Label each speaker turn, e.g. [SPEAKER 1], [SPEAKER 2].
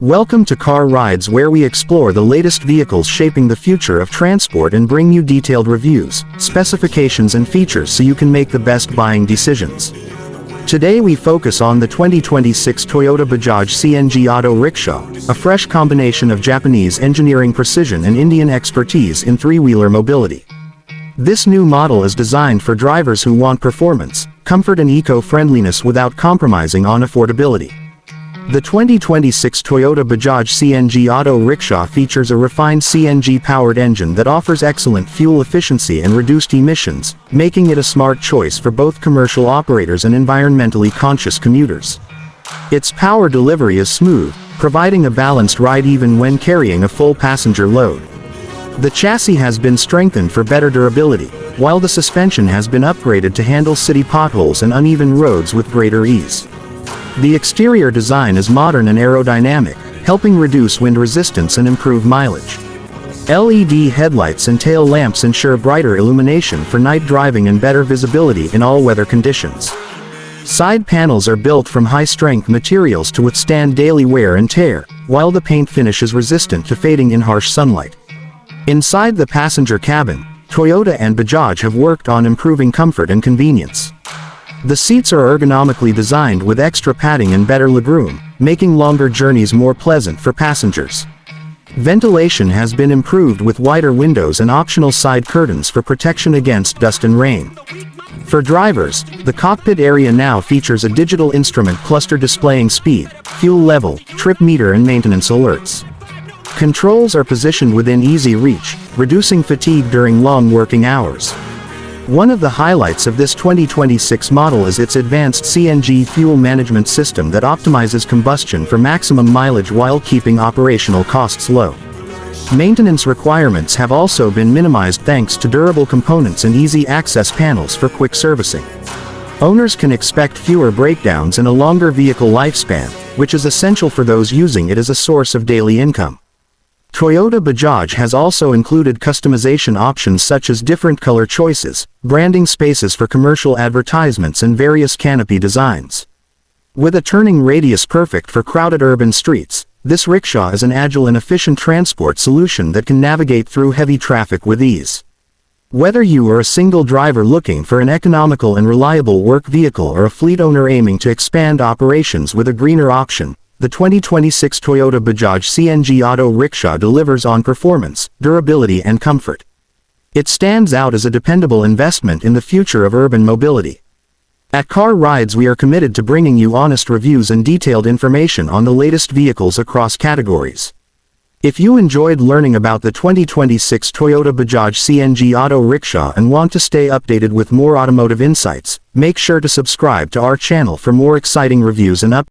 [SPEAKER 1] Welcome to Car Rides, where we explore the latest vehicles shaping the future of transport and bring you detailed reviews, specifications and features so you can make the best buying decisions. Today we focus on the 2026 Toyota Bajaj CNG Auto Rickshaw, a fresh combination of Japanese engineering precision and Indian expertise in three-wheeler mobility. This new model is designed for drivers who want performance, comfort and eco-friendliness without compromising on affordability. The 2026 Toyota Bajaj CNG Auto Rickshaw features a refined CNG-powered engine that offers excellent fuel efficiency and reduced emissions, making it a smart choice for both commercial operators and environmentally conscious commuters. Its power delivery is smooth, providing a balanced ride even when carrying a full passenger load. The chassis has been strengthened for better durability, while the suspension has been upgraded to handle city potholes and uneven roads with greater ease. The exterior design is modern and aerodynamic, helping reduce wind resistance and improve mileage. LED headlights and tail lamps ensure brighter illumination for night driving and better visibility in all weather conditions. Side panels are built from high-strength materials to withstand daily wear and tear, while the paint finish is resistant to fading in harsh sunlight. Inside the passenger cabin, Toyota and Bajaj have worked on improving comfort and convenience. The seats are ergonomically designed with extra padding and better legroom, making longer journeys more pleasant for passengers. Ventilation has been improved with wider windows and optional side curtains for protection against dust and rain. For drivers, the cockpit area now features a digital instrument cluster displaying speed, fuel level, trip meter and maintenance alerts. Controls are positioned within easy reach, reducing fatigue during long working hours. One of the highlights of this 2026 model is its advanced CNG fuel management system that optimizes combustion for maximum mileage while keeping operational costs low. Maintenance requirements have also been minimized thanks to durable components and easy access panels for quick servicing. Owners can expect fewer breakdowns and a longer vehicle lifespan, which is essential for those using it as a source of daily income. Toyota Bajaj has also included customization options such as different color choices, branding spaces for commercial advertisements and various canopy designs. With a turning radius perfect for crowded urban streets, this rickshaw is an agile and efficient transport solution that can navigate through heavy traffic with ease. Whether you are a single driver looking for an economical and reliable work vehicle or a fleet owner aiming to expand operations with a greener option, the 2026 Toyota Bajaj CNG Auto Rickshaw delivers on performance, durability and comfort. It stands out as a dependable investment in the future of urban mobility. At Car Rides we are committed to bringing you honest reviews and detailed information on the latest vehicles across categories. If you enjoyed learning about the 2026 Toyota Bajaj CNG Auto Rickshaw and want to stay updated with more automotive insights, make sure to subscribe to our channel for more exciting reviews and updates.